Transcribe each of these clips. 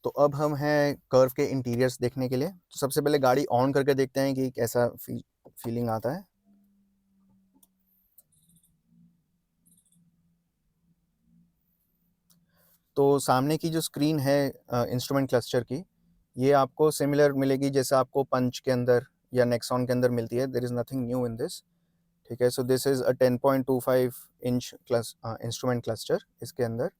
तो अब हम हैं कर्व के इंटीरियर्स देखने के लिए। तो सबसे पहले गाड़ी ऑन करके देखते हैं कि कैसा फीलिंग आता है। तो सामने की जो स्क्रीन है इंस्ट्रूमेंट क्लस्टर की, ये आपको सिमिलर मिलेगी जैसे आपको पंच के अंदर या नेक्सॉन के अंदर मिलती है। There is nothing new in this. ठीक है, so this is a 10.25 inch instrument cluster इसके अंदर।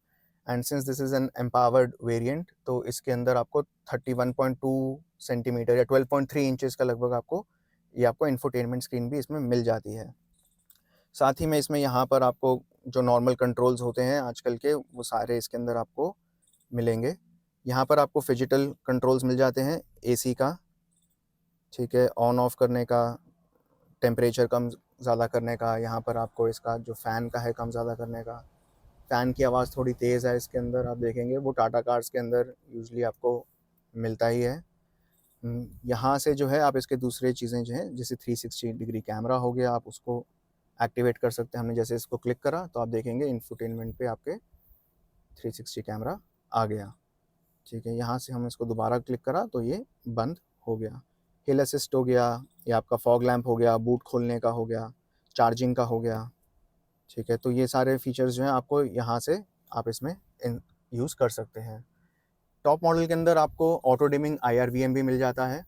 And since this is an empowered variant, तो इसके अंदर आपको 31.2 सेंटीमीटर या 12.3 इंचेस का लगभग आपको इंफोटेनमेंट स्क्रीन भी इसमें मिल जाती है। साथ ही में इसमें यहाँ पर आपको जो नॉर्मल कंट्रोल्स होते हैं आजकल के, वो सारे इसके अंदर आपको मिलेंगे। यहाँ पर आपको फिजिकल कंट्रोल्स मिल जाते हैं एसी का, ठीक है, ऑन ऑफ करने का, टेम्परेचर कम ज़्यादा करने का। यहाँ पर आपको इसका जो फ़ैन का है कम ज़्यादा करने का। फ़ैन की आवाज़ थोड़ी तेज़ है इसके अंदर, आप देखेंगे वो टाटा कार्स के अंदर यूजुअली आपको मिलता ही है। यहाँ से जो है आप इसके दूसरे चीज़ें जो हैं, जैसे 360 डिग्री कैमरा हो गया, आप उसको एक्टिवेट कर सकते हैं। हमने जैसे इसको क्लिक करा तो आप देखेंगे इंफोटेनमेंट पे आपके 360 कैमरा आ गया। ठीक है, यहाँ से हम इसको दोबारा क्लिक करा तो ये बंद हो गया। हिल असिस्ट हो गया, या आपका फॉग लैंप हो गया, बूट खोलने का हो गया, चार्जिंग का हो गया। ठीक है, तो ये सारे फीचर्स जो हैं आपको यहाँ से आप इसमें यूज़ कर सकते हैं। टॉप मॉडल के अंदर आपको ऑटो डिमिंग IRVM भी मिल जाता है।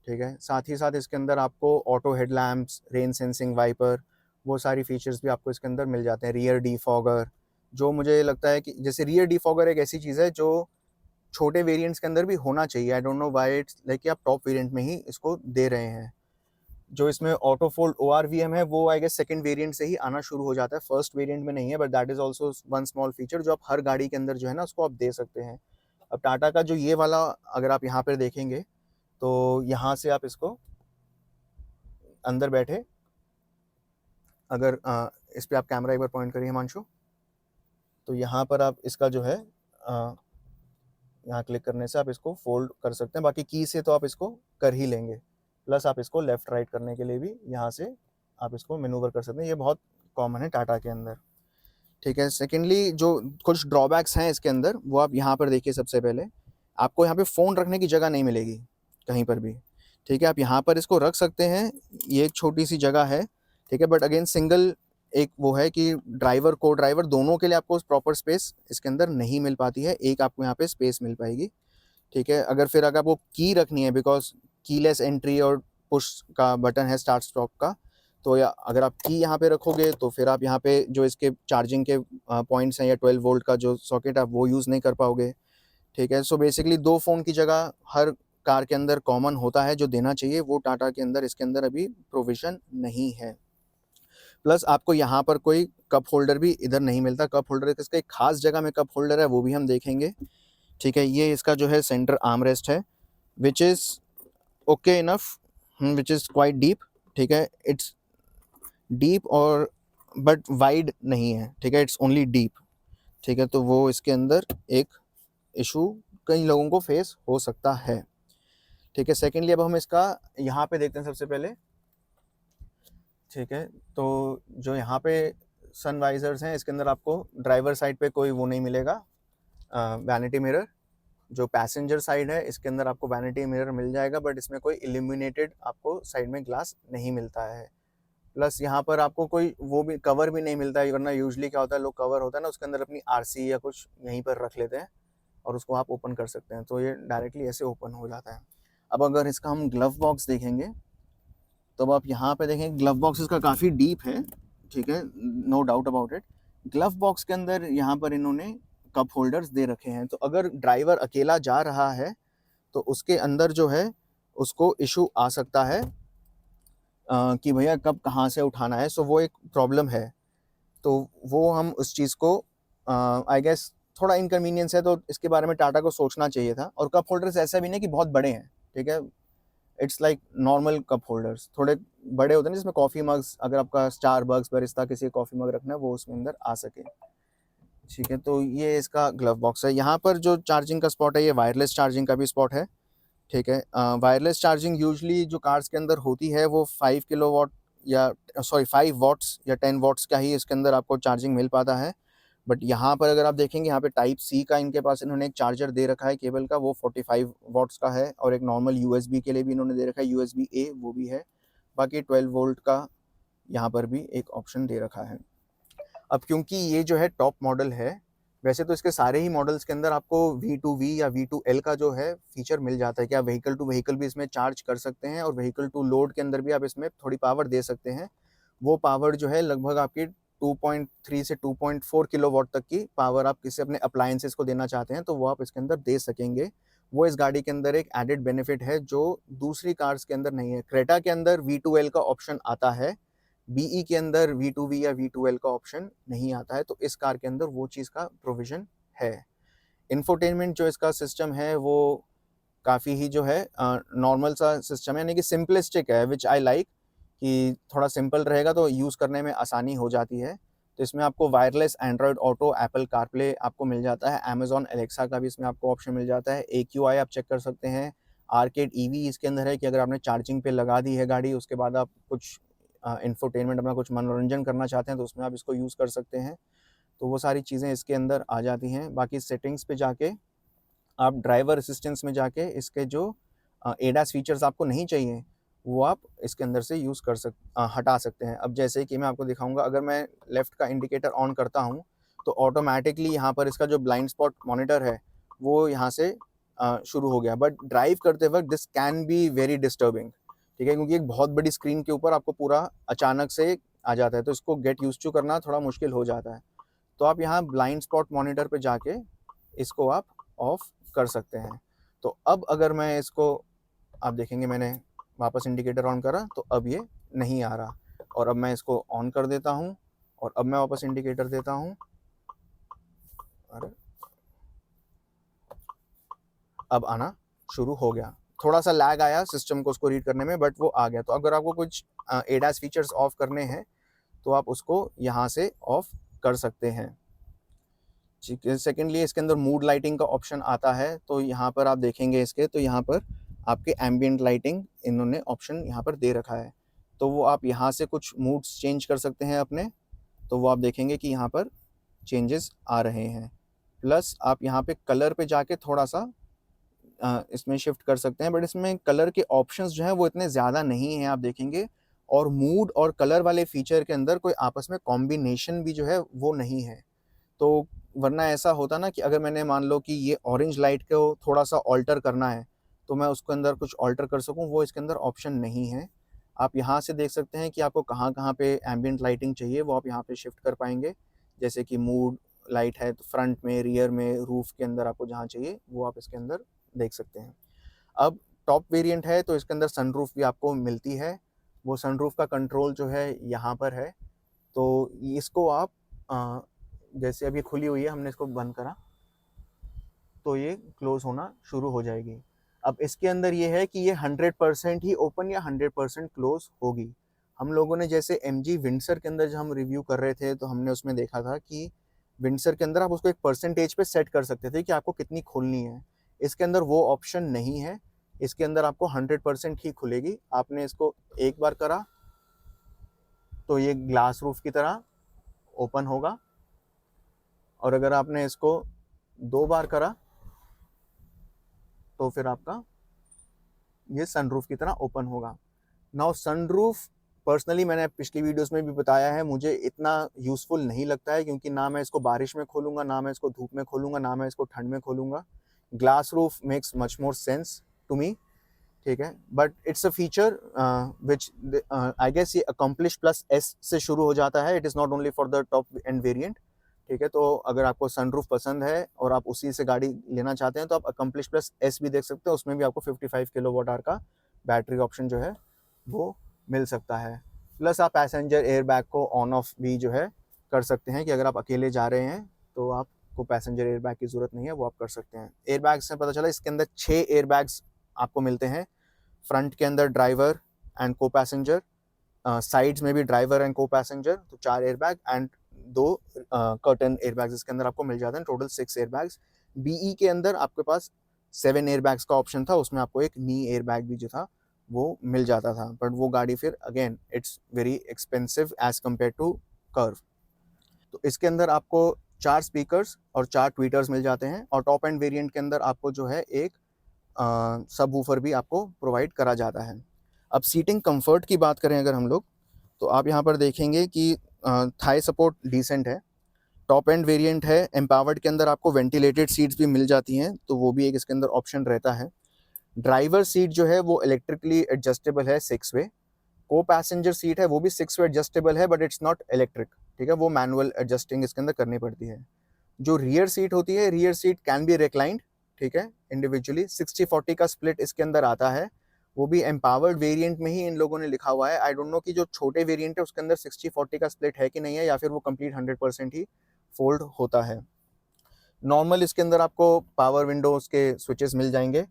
ठीक है, साथ ही साथ इसके अंदर आपको auto headlamps, rain sensing wiper, वो सारी फीचर्स भी आपको इसके अंदर मिल जाते हैं। रियर डीफॉगर, जो मुझे लगता है कि जैसे रियर डीफॉगर एक ऐसी चीज़ है जो छोटे वेरिएंट्स के अंदर भी होना चाहिए। I don't know why it's like कि आप टॉप वेरिएंट में ही इसको दे रहे हैं। जो इसमें ऑटो फोल्ड ORVM है, वो आई गेस सेकंड वेरिएंट से ही आना शुरू हो जाता है, फर्स्ट वेरिएंट में नहीं है, but that is also one small feature जो आप हर गाड़ी के अंदर जो है ना उसको आप दे सकते हैं। अब टाटा का जो ये वाला, अगर आप यहाँ पर देखेंगे तो यहाँ से आप इसको अंदर बैठे, अगर इस पर आप कैमरा एक बार पॉइंट करिए हिमांशु, तो यहाँ पर आप इसका जो है यहाँ क्लिक करने से आप इसको फोल्ड कर सकते हैं। बाकी की से तो आप इसको कर ही लेंगे, प्लस आप इसको लेफ़्ट राइट करने के लिए भी यहाँ से आप इसको मैनूवर कर सकते हैं। ये बहुत कॉमन है टाटा के अंदर। ठीक है, सेकेंडली जो कुछ ड्रॉबैक्स हैं इसके अंदर, वो आप यहाँ पर देखिए। सबसे पहले आपको यहाँ पे फ़ोन रखने की जगह नहीं मिलेगी कहीं पर भी। ठीक है, आप यहाँ पर इसको रख सकते हैं, ये एक छोटी सी जगह है। ठीक है, बट अगेन सिंगल एक वो है कि ड्राइवर को ड्राइवर दोनों के लिए आपको प्रॉपर स्पेस इसके अंदर नहीं मिल पाती है। एक आपको यहाँ पे स्पेस मिल पाएगी। ठीक है, अगर आपको की रखनी है, बिकॉज कीलेस एंट्री और पुश का बटन है स्टार्ट स्टॉप का, तो या अगर आप की यहाँ पे रखोगे तो फिर आप यहाँ पे जो इसके चार्जिंग के पॉइंट्स हैं या 12 वोल्ट का जो सॉकेट आप वो यूज़ नहीं कर पाओगे। ठीक है, सो बेसिकली 2 फ़ोन की जगह हर कार के अंदर कॉमन होता है, जो देना चाहिए वो टाटा के अंदर इसके अंदर अभी प्रोविज़न नहीं है। प्लस आपको यहाँ पर कोई कप होल्डर भी इधर नहीं मिलता। कप होल्डर इसका एक खास जगह में कप होल्डर है, वो भी हम देखेंगे। ठीक है, ये इसका जो है सेंटर आर्म रेस्ट है, which is okay enough, which is quite deep. ठीक है, इट्स डीप और बट वाइड नहीं है। ठीक है, इट्स ओनली डीप। ठीक है, तो वो इसके अंदर एक इशू कई लोगों को फेस हो सकता है। ठीक है, सेकेंडली अब हम इसका यहाँ पे देखते हैं सबसे पहले। ठीक है, तो जो यहाँ पे सन वाइजर्स हैं, इसके अंदर आपको ड्राइवर साइड पे कोई वो नहीं मिलेगा वैनिटी मिरर। जो पैसेंजर साइड है इसके अंदर आपको वैनिटी मिरर मिल जाएगा, बट इसमें कोई इल्यूमिनेटेड आपको साइड में ग्लास नहीं मिलता है। प्लस यहाँ पर आपको कोई वो भी कवर भी नहीं मिलता है, वरना यूजुअली क्या होता है, लोग कवर होता है ना उसके अंदर अपनी RC या कुछ यहीं पर रख लेते हैं और उसको आप ओपन कर सकते हैं, तो ये डायरेक्टली ऐसे ओपन हो जाता है। अब अगर इसका हम ग्लव बॉक्स देखेंगे तो अब आप यहाँ पे देखें, ग्लव बॉक्स इसका काफ़ी डीप है। ठीक है, no doubt about it. Glove box के अंदर यहाँ पर इन्होंने कप होल्डर्स दे रखे हैं, तो अगर ड्राइवर अकेला जा रहा है तो उसके अंदर जो है उसको इशू आ सकता है कि भैया कब कहाँ से उठाना है। सो वो एक प्रॉब्लम है, तो वो हम उस चीज़ को आई गेस थोड़ा इनकन्वीनियंस है, तो इसके बारे में टाटा को सोचना चाहिए था। और कप होल्डर्स ऐसा भी नहीं कि बहुत बड़े हैं। ठीक है, it's like normal cup holders, थोड़े बड़े होते हैं जिसमें कॉफ़ी मग्स, अगर आपका स्टारबक्स बरिस्ता किसी कॉफ़ी मग रखना है वो उसमें अंदर आ सके। ठीक है, तो ये इसका ग्लव बॉक्स है। यहाँ पर जो चार्जिंग का स्पॉट है, ये वायरलेस चार्जिंग का भी स्पॉट है। ठीक है, वायरलेस चार्जिंग यूजुअली जो कार्स के अंदर होती है वो 5 किलोवाट या 5 वॉट्स या 10 वॉट्स का ही इसके अंदर आपको चार्जिंग मिल पाता है। बट यहाँ पर अगर आप देखेंगे, यहाँ पे टाइप सी का इनके पास इन्होंने एक चार्जर दे रखा है केबल का, वो 45 वॉट्स का है, और एक नॉर्मल यूएसबी के लिए भी इन्होंने दे रखा है, यूएसबी ए वो भी है। बाकी 12 वोल्ट का यहाँ पर भी एक ऑप्शन दे रखा है। अब क्योंकि ये जो है टॉप मॉडल है, वैसे तो इसके सारे ही मॉडल्स के अंदर आपको V2V या V2L का जो है फीचर मिल जाता है कि आप व्हीकल टू व्हीकल भी इसमें चार्ज कर सकते हैं, और व्हीकल टू लोड के अंदर भी आप इसमें थोड़ी पावर दे सकते हैं। वो पावर जो है लगभग आपकी 2.3 से 2.4 किलोवाट तक की पावर आप किसी अपने अप्लायंसेस को देना चाहते हैं तो वो आप इसके अंदर दे सकेंगे। वो इस गाड़ी के अंदर एक एडेड बेनिफिट है जो दूसरी कार्स के अंदर नहीं है। क्रेटा के अंदर V2L का ऑप्शन आता है, बीई के अंदर V2V या V2L का ऑप्शन नहीं आता है, तो इस कार के अंदर वो चीज़ का प्रोविजन है। इंफोटेनमेंट जो इसका सिस्टम है वो काफ़ी ही जो है नॉर्मल सा सिस्टम है, यानी कि सिंपलिस्टिक है, विच आई लाइक, कि थोड़ा सिंपल रहेगा तो यूज़ करने में आसानी हो जाती है। तो इसमें आपको wireless Android auto, Apple CarPlay आपको मिल जाता है, अमेजॉन एलेक्सा का भी इसमें आपको ऑप्शन मिल जाता है, AQI आप चेक कर सकते हैं, आर्केड ईवी इसके अंदर है कि अगर आपने चार्जिंग पे लगा दी है गाड़ी, उसके बाद आप कुछ इंफोटेनमेंट अपना कुछ मनोरंजन करना चाहते हैं तो उसमें आप इसको यूज़ कर सकते हैं। तो वो सारी चीज़ें इसके अंदर आ जाती हैं। बाकी सेटिंग्स पे जाके आप ड्राइवर असिस्टेंस में जाके इसके जो एडास फीचर्स आपको नहीं चाहिए वो आप इसके अंदर से हटा सकते हैं। अब जैसे कि मैं आपको दिखाऊंगा, अगर मैं लेफ़्ट का इंडिकेटर ऑन करता हूँ तो ऑटोमेटिकली यहाँ पर इसका जो ब्लाइंड स्पॉट मॉनिटर है वो यहाँ से शुरू हो गया। बट ड्राइव करते वक्त this can be very disturbing, ठीक है, क्योंकि एक बहुत बड़ी स्क्रीन के ऊपर आपको पूरा अचानक से आ जाता है, तो इसको गेट यूज टू करना थोड़ा मुश्किल हो जाता है। तो आप यहाँ ब्लाइंड स्पॉट मॉनिटर पे जाके इसको आप ऑफ कर सकते हैं। तो अब अगर मैं इसको, आप देखेंगे मैंने वापस इंडिकेटर ऑन करा तो अब ये नहीं आ रहा, और अब मैं इसको ऑन कर देता हूँ और अब मैं वापस इंडिकेटर देता हूँ, अरे अब आना शुरू हो गया। थोड़ा सा लैग आया सिस्टम को उसको रीड करने में, बट वो आ गया। तो अगर आपको कुछ एडास फीचर्स ऑफ करने हैं तो आप उसको यहाँ से ऑफ कर सकते हैं। ठीक है, सेकेंडली इसके अंदर मूड लाइटिंग का ऑप्शन आता है, तो यहाँ पर आप देखेंगे इसके, तो यहाँ पर आपके एम्बियंट लाइटिंग इन्होंने ऑप्शन यहाँ पर दे रखा है, तो वो आप यहाँ से कुछ मूड्स चेंज कर सकते हैं अपने, तो वो आप देखेंगे कि यहाँ पर चेंजेस आ रहे हैं। प्लस आप यहाँ पे कलर पे जाके थोड़ा सा इसमें शिफ्ट कर सकते हैं, बट इसमें कलर के ऑप्शंस जो हैं वो इतने ज़्यादा नहीं हैं, आप देखेंगे। और मूड और कलर वाले फीचर के अंदर कोई आपस में कॉम्बिनेशन भी जो है वो नहीं है। तो वरना ऐसा होता ना कि अगर मैंने मान लो कि ये ऑरेंज लाइट को थोड़ा सा ऑल्टर करना है तो मैं उसके अंदर कुछ ऑल्टर कर सकूं, वो इसके अंदर ऑप्शन नहीं है। आप यहाँ से देख सकते हैं कि आपको कहाँ कहाँ पे एम्बियंट लाइटिंग चाहिए वो आप यहाँ पे शिफ्ट कर पाएंगे। जैसे कि मूड लाइट है तो फ्रंट में, रियर में, रूफ के अंदर आपको जहाँ चाहिए वो आप इसके अंदर देख सकते हैं। अब टॉप वेरिएंट है तो इसके अंदर सनरूफ भी आपको मिलती है। वो सनरूफ का कंट्रोल जो है यहाँ पर है, तो इसको आप जैसे अभी खुली हुई है, हमने इसको बंद करा तो ये क्लोज होना शुरू हो जाएगी। अब इसके अंदर ये है कि ये 100% ही ओपन या 100% क्लोज होगी। हम लोगों ने जैसे MG विंडसर के अंदर जब हम रिव्यू कर रहे थे तो हमने उसमें देखा था कि विंडसर के अंदर आप उसको एक परसेंटेज पे सेट कर सकते थे कि आपको कितनी खोलनी है। इसके अंदर वो ऑप्शन नहीं है, इसके अंदर आपको 100% ही खुलेगी। आपने इसको एक बार करा तो ये ग्लास रूफ की तरह ओपन होगा, और अगर आपने इसको 2 बार करा तो फिर आपका ये सनरूफ की तरह ओपन होगा। नाउ सनरूफ पर्सनली मैंने पिछली वीडियोस में भी बताया है, मुझे इतना यूज़फुल नहीं लगता है, क्योंकि ना मैं इसको बारिश में खोलूँगा, ना मैं इसको धूप में खोलूँगा, ना मैं इसको ठंड में खोलूँगा। Glass roof makes much more sense to me, ठीक है, but it's a feature which I guess ये अकम्पलिश प्लस एस से शुरू हो जाता है। It is not only for the top end variant, ठीक है। तो अगर आपको सनरूफ पसंद है और आप उसी से गाड़ी लेना चाहते हैं तो आप अकम्पलिश प्लस एस भी देख सकते हैं, उसमें भी आपको 55 किलोवाट आवर का बैटरी ऑप्शन जो है वो मिल सकता है। प्लस आप पैसेंजर एयरबैग को ऑन ऑफ भी जो है कर सकते हैं, कि अगर आप अकेले जा रहे हैं तो आपको पैसेंजर एयरबैग की ज़रूरत नहीं है, वो आप कर सकते हैं। एयरबैग से पता चला इसके अंदर 6 एयरबैग्स आपको मिलते हैं। फ्रंट के अंदर ड्राइवर एंड को पैसेंजर, साइड्स में भी ड्राइवर एंड को पैसेंजर, तो 4 एयरबैग एंड 2 कर्टन एयरबैग्स इसके अंदर आपको मिल जाते हैं, टोटल 6 एयरबैग्स। बीई के अंदर आपके पास 7 एयरबैग्स का ऑप्शन था, उसमें आपको एक नी एयरबैग भी जो था वो मिल जाता था, बट वो गाड़ी फिर again it's very expensive as compare to Curvv. तो इसके अंदर आपको 4 स्पीकर्स और 4 ट्वीटर्स मिल जाते हैं, और टॉप एंड वेरिएंट के अंदर आपको जो है एक सबवूफर भी आपको प्रोवाइड करा जाता है। अब सीटिंग कंफर्ट की बात करें अगर हम लोग, तो आप यहाँ पर देखेंगे कि थाई सपोर्ट डिसेंट है। टॉप एंड वेरिएंट है, एम्पावर्ड के अंदर आपको वेंटिलेटेड सीट्स भी मिल जाती हैं, तो वो भी एक इसके अंदर ऑप्शन रहता है। ड्राइवर सीट जो है वो इलेक्ट्रिकली एडजस्टेबल है 6 वे। को पैसेंजर सीट है वो भी 6 वे एडजस्टेबल है, बट इट्स नॉट इलेक्ट्रिक, ठीक है, वो मैनुअल एडजस्टिंग इसके अंदर करनी पड़ती है। जो रियर सीट होती है, rear seat can be reclined, ठीक है, इंडिविजुअली। 60-40 का स्प्लिट इसके अंदर आता है, वो भी एम्पावर्ड वेरिएंट में ही इन लोगों ने लिखा हुआ है। आई डोंट नो कि जो छोटे वेरिएंट है उसके अंदर 60-40 का स्प्लिट है कि नहीं है, या फिर वो कंप्लीट 100% ही फोल्ड होता है। नॉर्मल इसके अंदर आपको पावर विंडोज के स्विचेस मिल जाएंगे।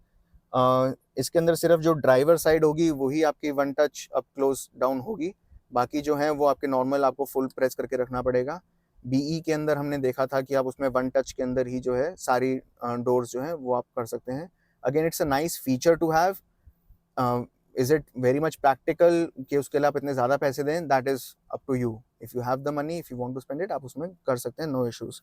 इसके अंदर सिर्फ जो ड्राइवर साइड होगी वही आपकी one touch up close down होगी, बाकी जो है वो आपके नॉर्मल आपको फुल प्रेस करके रखना पड़ेगा। बीई के अंदर हमने देखा था कि आप उसमें वन टच के अंदर ही जो है सारी डोर्स जो है वो आप कर सकते हैं। Again it's a nice feature to have. Is it very much practical कि उसके लिए आप इतने ज़्यादा पैसे दें, that is up to you. If you have the money, if you want to spend it, आप उसमें कर सकते हैं, नो इश्यूज़।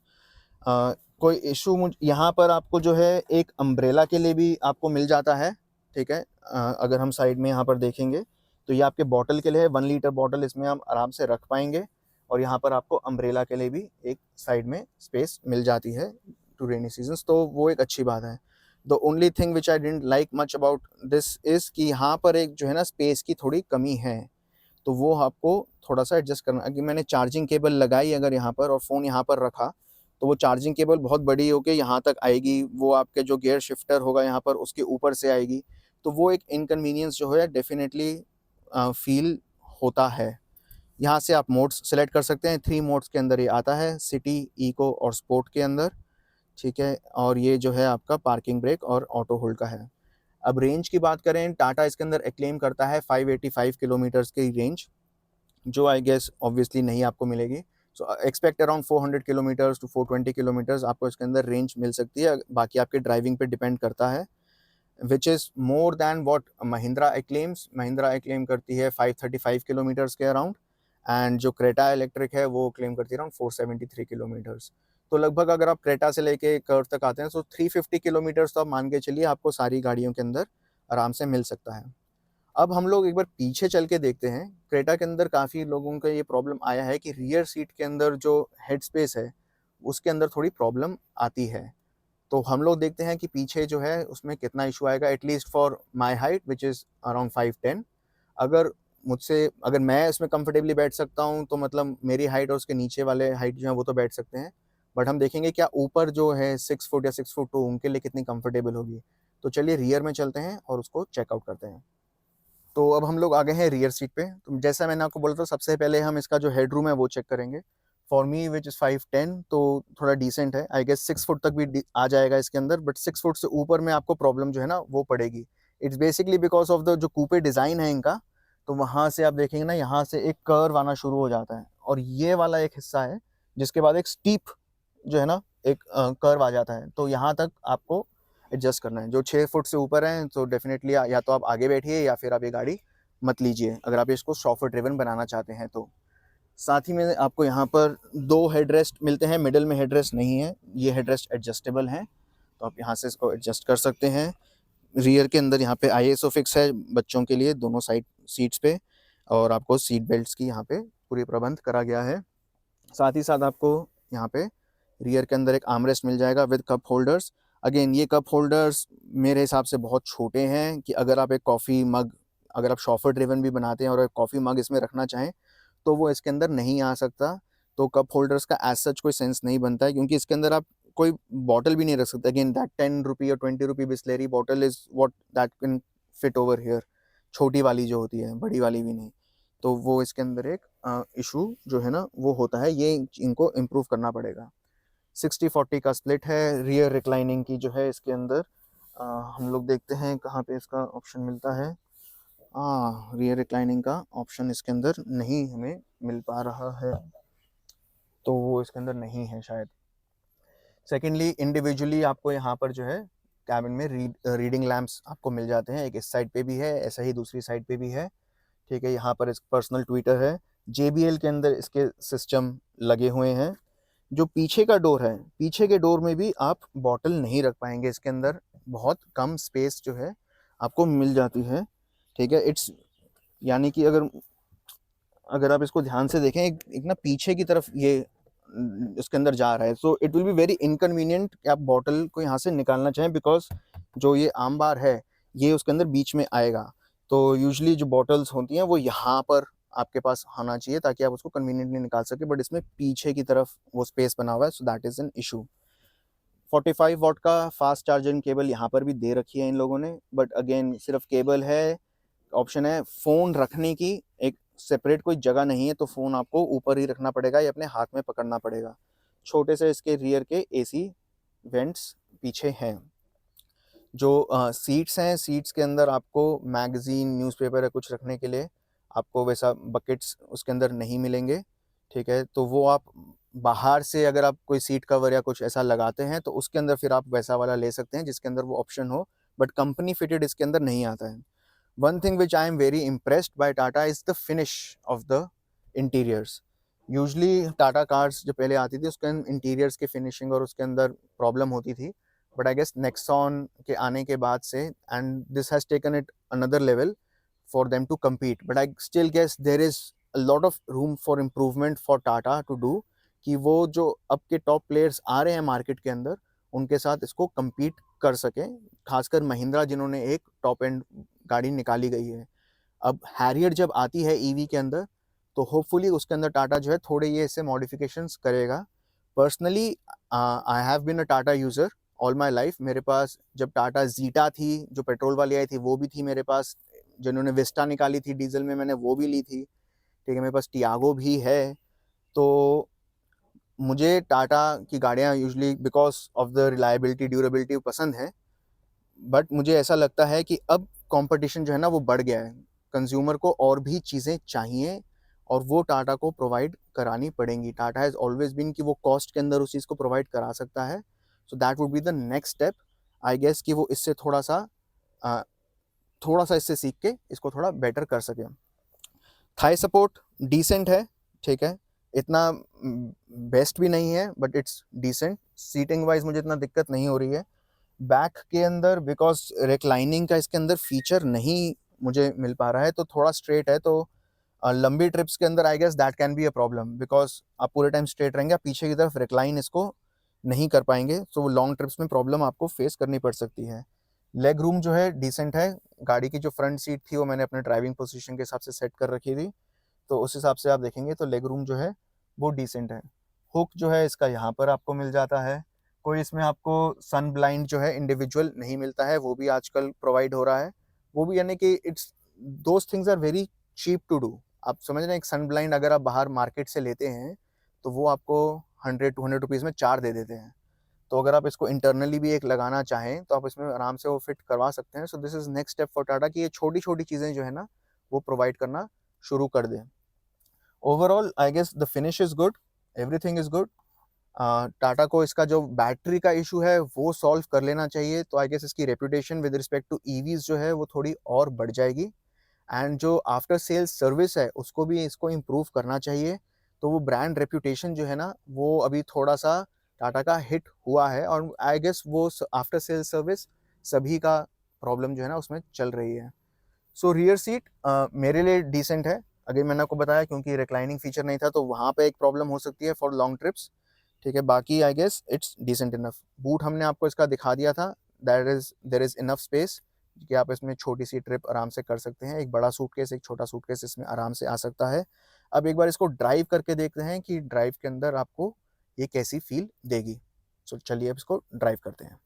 कोई इशू यहाँ पर आपको जो है एक अम्ब्रेला के लिए भी आपको मिल जाता है, ठीक है। अगर हम साइड में यहाँ पर देखेंगे तो ये आपके बॉटल के लिए है, 1 लीटर बॉटल इसमें हम आराम से रख पाएंगे, और यहाँ पर आपको अम्ब्रेला के लिए भी एक साइड में स्पेस मिल जाती है टू रेनी सीजन्स, तो वो एक अच्छी बात है। The only thing which I didn't like much about this is कि यहाँ पर एक जो है ना स्पेस की थोड़ी कमी है, तो वो आपको थोड़ा सा एडजस्ट करना। अगर मैंने चार्जिंग केबल लगाई अगर यहाँ पर और फ़ोन यहाँ पर रखा, तो वो चार्जिंग केबल बहुत बड़ी होके यहाँ तक आएगी, वो आपके जो गियर शिफ्टर होगा यहाँ पर उसके ऊपर से आएगी, तो वो एक इनकन्वीनियंस जो है डेफिनेटली फील होता है। यहाँ से आप मोड्स सेलेक्ट कर सकते हैं, 3 मोड्स के अंदर ये आता है, सिटी, इको और स्पोर्ट के अंदर, ठीक है। और ये जो है आपका पार्किंग ब्रेक और ऑटो होल्ड का है। अब रेंज की बात करें, टाटा इसके अंदर एक्लेम करता है 585 किलोमीटर्स की रेंज, जो आई गेस ऑब्वियसली नहीं आपको मिलेगी। So expect around 400 kilometres to 420 kilometres आपको इसके अंदर रेंज मिल सकती है, बाकी आपके ड्राइविंग पे डिपेंड करता है, which is more than what Mahindra acclaims. Mahindra acclaim करती है 535 किलोमीटर्स के अराउंड, एंड जो क्रेटा इलेक्ट्रिक है वो क्लेम करती है अराउंड 473 किलोमीटर्स। तो लगभग अगर आप क्रेटा से लेके कर्व तक आते हैं तो 350 किलोमीटर्स तो आप मान के चलिए आपको सारी गाड़ियों के अंदर आराम से मिल सकता है। अब हम लोग एक बार पीछे चल के देखते हैं, क्रेटा के अंदर काफ़ी लोगों का ये प्रॉब्लम आया है कि रियर सीट के अंदर जो हेड स्पेस है उसके अंदर थोड़ी प्रॉब्लम आती है। तो हम लोग देखते हैं कि पीछे जो है उसमें कितना इशू आएगा, at least for my height which is around 5'10". अगर मैं इसमें कंफर्टेबली बैठ सकता हूँ तो मतलब मेरी हाइट और उसके नीचे वाले हाइट जो है वो तो बैठ सकते हैं, बट हम देखेंगे क्या ऊपर जो है 6 फुट या 6'2" उनके लिए कितनी कंफर्टेबल होगी। तो चलिए रियर में चलते हैं और उसको चेकआउट करते हैं। तो अब हम लोग आ गए हैं रियर सीट पे। तो जैसा मैंने आपको बोला था, सबसे पहले हम इसका जो हेड रूम है वो चेक करेंगे। फॉर मी विच इज़ 5'10", तो थोड़ा डिसेंट है, आई गेस 6 फुट तक भी आ जाएगा इसके अंदर, बट 6 फुट से ऊपर में आपको प्रॉब्लम जो है ना वो पड़ेगी। It's basically because of the जो कूपे डिज़ाइन है इनका, तो वहाँ से आप देखेंगे ना यहाँ से एक कर्व आना शुरू हो जाता है, और ये वाला एक हिस्सा है जिसके बाद एक स्टीप जो है ना एक कर्व आ जाता है, तो यहाँ तक आपको एडजस्ट करना है। जो 6 फुट से ऊपर है तो डेफिनेटली या तो आप आगे बैठिए या फिर आप ये गाड़ी मत लीजिए, अगर आप इसको शॉफर ड्रिवन बनाना चाहते हैं तो। साथ ही में आपको यहाँ पर 2 हेडरेस्ट मिलते हैं, मिडल में हेडरेस्ट नहीं है, ये हेडरेस्ट एडजस्टेबल हैं, तो आप यहाँ से इसको एडजस्ट कर सकते हैं। रियर के अंदर यहाँ पे ISO फिक्स है बच्चों के लिए दोनों साइड सीट्स पे, और आपको सीट बेल्ट्स की यहाँ पे पूरी प्रबंध करा गया है। साथ ही साथ आपको यहाँ पे रियर के अंदर एक आर्मरेस्ट मिल जाएगा विद कप होल्डर्स। अगेन ये कप होल्डर्स मेरे हिसाब से बहुत छोटे हैं कि अगर आप एक कॉफ़ी मग, अगर आप शॉफर ड्रिवन भी बनाते हैं और एक कॉफ़ी मग इसमें रखना चाहें तो वो इसके अंदर नहीं आ सकता। तो कप होल्डर्स का एज सच कोई सेंस नहीं बनता है, क्योंकि इसके अंदर आप कोई बॉटल भी नहीं रख सकते। अगेन दैट 10 रुपी और 20 rupee Bisleri bottle is what that can fit over here, छोटी वाली जो होती है, बड़ी वाली भी नहीं। तो वो इसके अंदर एक इशू जो है ना वो होता है, ये इनको इम्प्रूव करना पड़ेगा। 60-40 का स्प्लिट है। रियर रिक्लाइनिंग की जो है इसके अंदर हम लोग देखते हैं कहाँ पे इसका ऑप्शन मिलता है। रियर रिक्लाइनिंग का ऑप्शन इसके अंदर नहीं हमें मिल पा रहा है, तो वो इसके अंदर नहीं है शायद। सेकेंडली इंडिविजुअली आपको यहाँ पर जो है कैबिन में रीडिंग लैम्प्स आपको मिल जाते हैं, एक इस साइड पे भी है, ऐसा ही दूसरी साइड पे भी है, ठीक है। यहाँ पर इस पर्सनल ट्विटर है, JBL के अंदर इसके सिस्टम लगे हुए हैं, जो पीछे का डोर है, पीछे के डोर में भी आप बॉटल नहीं रख पाएंगे, इसके अंदर बहुत कम स्पेस जो है आपको मिल जाती है, ठीक है। इट्स यानी कि अगर आप इसको ध्यान से देखें, एक ना पीछे की तरफ ये इसके अंदर जा रहा है, so it will be very inconvenient कि आप बॉटल को यहाँ से निकालना चाहें, बिकॉज जो ये आम बार है ये उसके अंदर बीच में आएगा। तो यूजुअली जो बॉटल्स होती हैं वो यहाँ पर आपके पास होना चाहिए ताकि आप उसको कन्वीनियंटली निकाल सके, बट इसमें पीछे की तरफ वो स्पेस बना हुआ है, so that is an issue. 45 what का फास्ट चार्जिंग केबल यहाँ पर भी दे रखी है इन लोगों ने, बट अगेन सिर्फ केबल है, ऑप्शन है फ़ोन रखने की, एक सेपरेट कोई जगह नहीं है, तो फ़ोन आपको ऊपर ही रखना पड़ेगा या अपने हाथ में पकड़ना पड़ेगा। छोटे से इसके रियर के एसी वेंट्स पीछे हैं। जो सीट्स हैं, सीट्स के अंदर आपको मैगज़ीन, न्यूज़पेपर या कुछ रखने के लिए आपको वैसा बकेट्स उसके अंदर नहीं मिलेंगे, ठीक है। तो वो आप बाहर से अगर आप कोई सीट कवर या कुछ ऐसा लगाते हैं तो उसके अंदर फिर आप वैसा वाला ले सकते हैं जिसके अंदर वो ऑप्शन हो, बट कंपनी फिटेड इसके अंदर नहीं आता है। One thing which I am very impressed by Tata is the finish of the interiors. Usually Tata cars जो पहले आती थी उसके इंटीरियर्स के फिनिशिंग और उसके अंदर प्रॉब्लम होती थी, बट आई गेस नेक्सॉन के आने के बाद से and this has taken it another level for them to compete, but I still guess there is a lot of room for improvement for Tata to do कि वो जो अब के टॉप प्लेयर्स आ रहे हैं मार्केट के अंदर उनके साथ इसको compete कर सकें, खासकर महिंद्रा जिन्होंने एक टॉप एंड गाड़ी निकाली गई है। अब हैरियर जब आती है ईवी के अंदर तो होपफुली उसके अंदर टाटा जो है थोड़े ये इससे मॉडिफिकेशंस करेगा। Personally I have been a Tata user all my life. मेरे पास जब टाटा जीटा थी जो पेट्रोल वाली आई थी वो भी थी मेरे पास, जिन्होंने विस्टा निकाली थी डीजल में मैंने वो भी ली थी, ठीक है। मेरे पास टियागो भी है। तो मुझे टाटा की गाड़ियाँ usually because of the reliability, durability पसंद है, बट मुझे ऐसा लगता है कि अब कंपटीशन जो है ना वो बढ़ गया है, कंज्यूमर को और भी चीज़ें चाहिए और वो टाटा को प्रोवाइड करानी पड़ेंगी। टाटा हैज़ ऑलवेज बीन कि वो कॉस्ट के अंदर उस चीज़ को प्रोवाइड करा सकता है, so that would be the next step I guess कि वो इससे थोड़ा सा इससे सीख के इसको थोड़ा बेटर कर सके। थाई सपोर्ट डिसेंट है, ठीक है, इतना बेस्ट भी नहीं है but it's decent. Seating wise मुझे इतना दिक्कत नहीं हो रही है। बैक के अंदर बिकॉज रिक्लाइनिंग का इसके अंदर फीचर नहीं मुझे मिल पा रहा है, तो थोड़ा स्ट्रेट है, तो लंबी ट्रिप्स के अंदर I guess that can be a problem, because आप पूरे टाइम स्ट्रेट रहेंगे, आप पीछे की तरफ रिक्लाइन इसको नहीं कर पाएंगे, तो वो लॉन्ग ट्रिप्स में प्रॉब्लम आपको फेस करनी पड़ सकती है। लेग रूम जो है डिसेंट है। गाड़ी की जो फ्रंट सीट थी वो मैंने अपने ड्राइविंग पोजीशन के हिसाब से सेट कर रखी थी, तो उस हिसाब से आप देखेंगे तो लेग रूम जो है वो डिसेंट है। हुक जो है इसका यहाँ पर आपको मिल जाता है। कोई इसमें आपको सन ब्लाइंड जो है इंडिविजुअल नहीं मिलता है, वो भी आजकल प्रोवाइड हो रहा है। वो भी यानी कि it's those things are very cheap to do. आप समझ रहे हैं, एक सन ब्लाइंड अगर आप बाहर मार्केट से लेते हैं तो वो आपको 100-200 रुपीज़ में 4 दे देते हैं। तो अगर आप इसको इंटरनली भी एक लगाना चाहें तो आप इसमें आराम से वो फिट करवा सकते हैं। सो this is next step for Tata कि ये छोटी छोटी चीज़ें जो है ना वो प्रोवाइड करना शुरू कर दें। Overall I guess the finish is good, everything is good. Tata को इसका जो बैटरी का इशू है वो सॉल्व कर लेना चाहिए, तो आई गेस इसकी reputation with respect to EVs जो है वो थोड़ी और बढ़ जाएगी। एंड जो आफ्टर सेल्स सर्विस है उसको भी इसको इम्प्रूव करना चाहिए, तो वो ब्रांड रेपुटेशन जो है ना वो अभी थोड़ा सा टाटा का हिट हुआ है, और आई गेस वो आफ्टर सेल्स सर्विस सभी का प्रॉब्लम जो है ना उसमें चल रही है। सो रियर सीट मेरे लिए डिसेंट है। अगर मैंने आपको बताया क्योंकि रिक्लाइनिंग फीचर नहीं था तो वहाँ पे एक प्रॉब्लम हो सकती है फॉर लॉन्ग ट्रिप्स, ठीक है। बाकी I guess it's decent enough. Boot हमने आपको इसका दिखा दिया था, देयर इज इनफ स्पेस कि आप इसमें छोटी सी ट्रिप आराम से कर सकते हैं। एक बड़ा सूटकेस, एक छोटा सूटकेस इसमें आराम से आ सकता है। अब एक बार इसको ड्राइव करके देखते हैं कि ड्राइव के अंदर आपको ये कैसी फील देगी। चलिए अब इसको ड्राइव करते हैं।